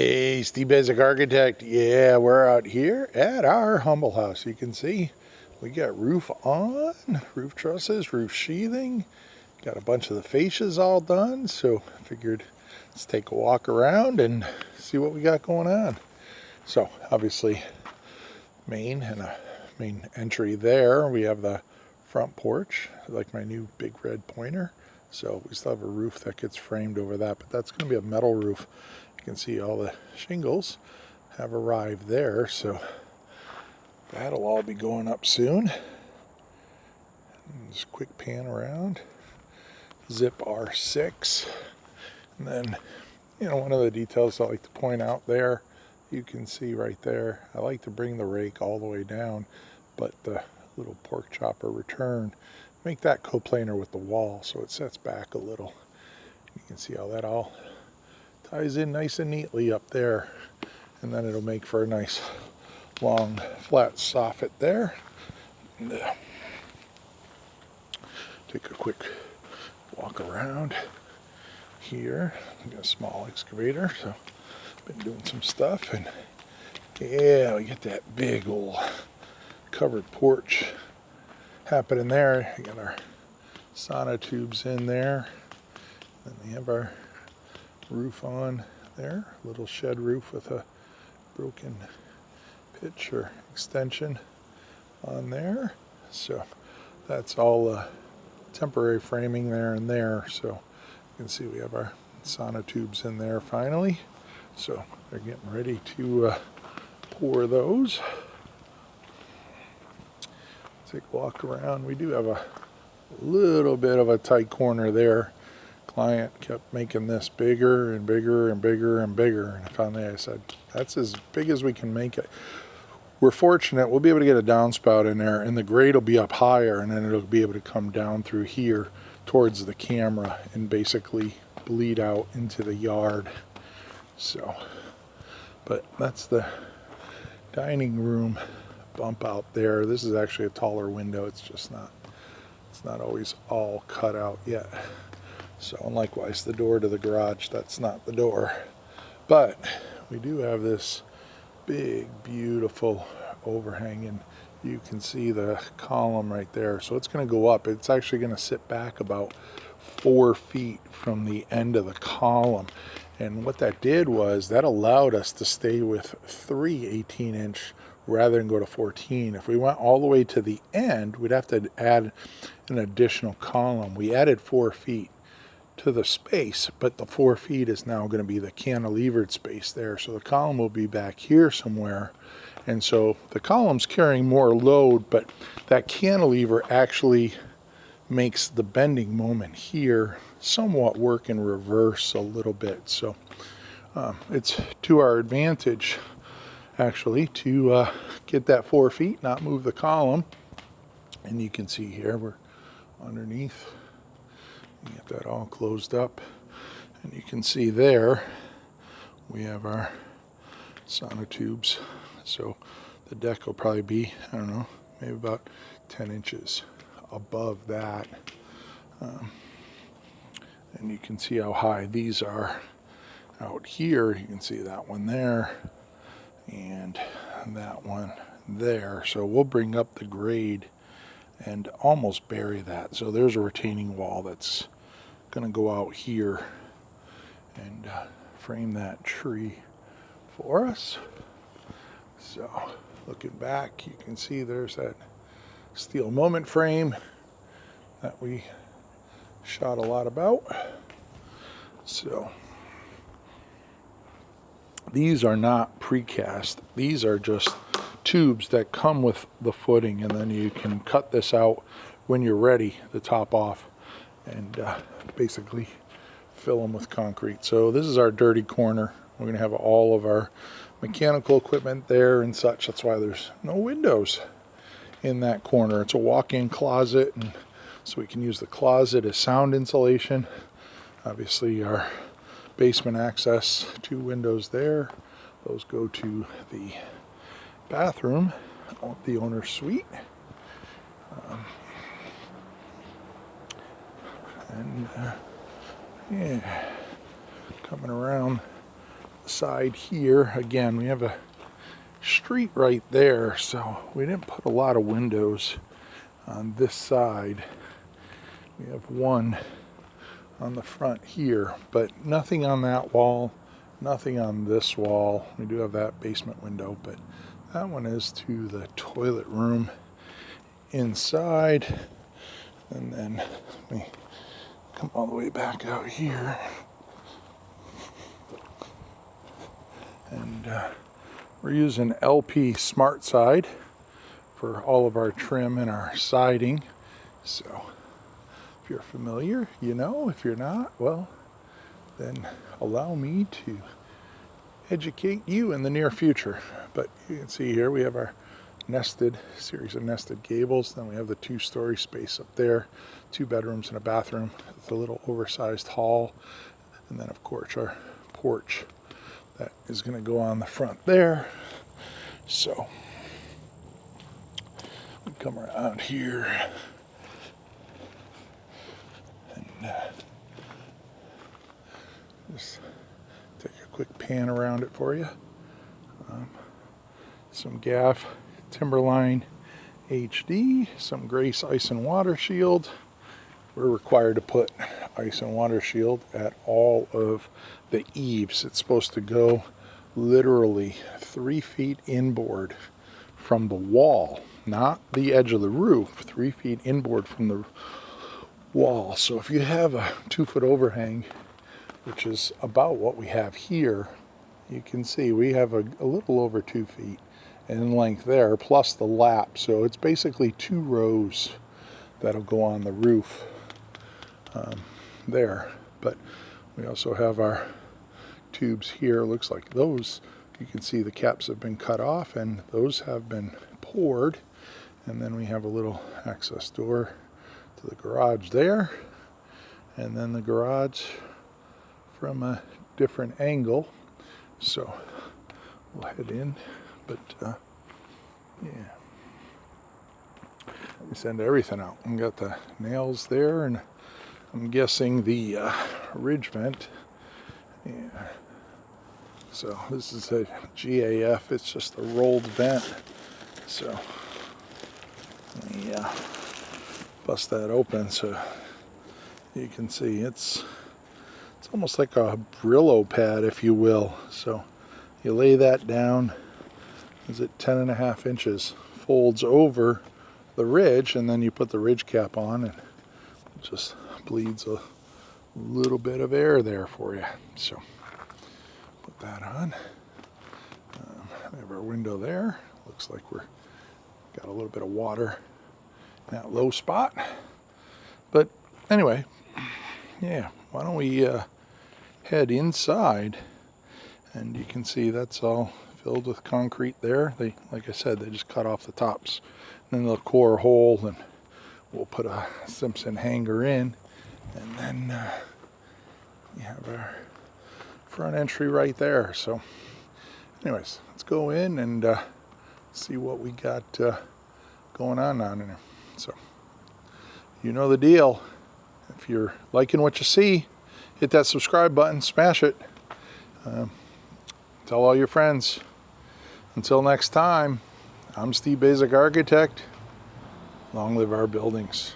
Hey, Steve Basic Architect. Yeah, we're out here at our humble house. You can see we got roof on, roof trusses, roof sheathing. Got a bunch of the fascias all done, so I figured let's take a walk around and see what we got going on. So obviously main and a main entry there. We have the front porch, like my new big red pointer. So we still have a roof that gets framed over that, but that's going to be a metal roof. You can see all the shingles have arrived there, so that'll all be going up soon. Just quick pan around. Zip R6. And then, one of the details I like to point out there, you can see right there, I like to bring the rake all the way down, but the little pork chopper return, make that coplanar with the wall so it sets back a little. You can see how that all ties in nice and neatly up there, and then it'll make for a nice long flat soffit there. And, take a quick walk around here. I got a small excavator, so been doing some stuff, and yeah, we get that big old covered porch happening there. We got our sauna tubes in there, and we have our roof on there, little shed roof with a broken pitch or extension on there. So that's all temporary framing there and there. So you can see we have our sauna tubes in there finally. So they're getting ready to pour those. Take a walk around. We do have a little bit of a tight corner there. Client kept making this bigger and bigger and bigger and bigger, and finally I said, that's as big as we can make it. We're fortunate we'll be able to get a downspout in there, and the grade will be up higher, and then it'll be able to come down through here towards the camera and basically bleed out into the yard. So, but that's the dining room bump out there. This is actually a taller window. It's not always all cut out yet. So, and likewise the door to the garage, that's not the door. But we do have this big, beautiful overhang, and you can see the column right there. So it's going to go up. It's actually going to sit back about 4 feet from the end of the column. And what that did was that allowed us to stay with 3 18-inch rather than go to 14. If we went all the way to the end, we'd have to add an additional column. We added 4 feet to the space, but the 4 feet is now going to be the cantilevered space there. So the column will be back here somewhere. And so the column's carrying more load, but that cantilever actually makes the bending moment here somewhat work in reverse a little bit. So it's to our advantage actually to get that 4 feet, not move the column. And you can see here we're underneath. You get that all closed up, and you can see there we have our sauna tubes. So the deck will probably be, I don't know, maybe about 10 inches above that. And you can see how high these are out here. You can see that one there and that one there. So we'll bring up the grade and almost bury that. So there's a retaining wall that's going to go out here and frame that tree for us. So looking back, you can see there's that steel moment frame that we shot a lot about. So these are not precast. These are just tubes that come with the footing, and then you can cut this out when you're ready to top off and basically fill them with concrete. So this is our dirty corner. We're going to have all of our mechanical equipment there and such. That's why there's no windows in that corner. It's a walk-in closet, and so we can use the closet as sound insulation. Obviously our basement access, 2 windows there. Those go to the bathroom, the owner's suite. Yeah, coming around side here, again, we have a street right there, so we didn't put a lot of windows on this side. We have one on the front here, but nothing on that wall, nothing on this wall. We do have that basement window, but that one is to the toilet room inside. And then we come all the way back out here. And we're using LP Smart Side for all of our trim and our siding. So if you're familiar, you know. If you're not, well, then allow me to educate you in the near future. But you can see here we have our series of nested gables. Then we have the 2-story space up there, 2 bedrooms and a bathroom with a little oversized hall. And then of course our porch that is going to go on the front there. So we come around here and just take a quick pan around it for you. Some Gaff Timberline HD, some Grace Ice and Water Shield. We're required to put ice and water shield at all of the eaves. It's supposed to go literally 3 feet inboard from the wall, not the edge of the roof, 3 feet inboard from the wall. So if you have a 2-foot overhang, which is about what we have here, you can see we have a little over 2 feet in length there, plus the lap. So it's basically 2 rows that'll go on the roof there. But we also have our tubes here. Looks like those, you can see the caps have been cut off and those have been poured. And then we have a little access door to the garage there, and then the garage from a different angle. So we'll head in, but yeah, we send everything out. We got the nails there, and I'm guessing the ridge vent. Yeah. So this is a GAF. It's just a rolled vent. So yeah, bust that open so you can see it's almost like a Brillo pad, if you will. So you lay that down. Is it 10.5 inches? Folds over the ridge, and then you put the ridge cap on, and it just bleeds a little bit of air there for you. So put that on. We have our window there. Looks like we're got a little bit of water in that low spot. But anyway, yeah, why don't we head inside, and you can see that's all filled with concrete there. They, like I said, they just cut off the tops, and then they'll core a hole, and we'll put a Simpson hanger in, and then we have our front entry right there. So anyways, let's go in and see what we got going on in there. So you know the deal. If you're liking what you see, hit that subscribe button, smash it. Tell all your friends. Until next time, I'm Steve Basic Architect. Long live our buildings.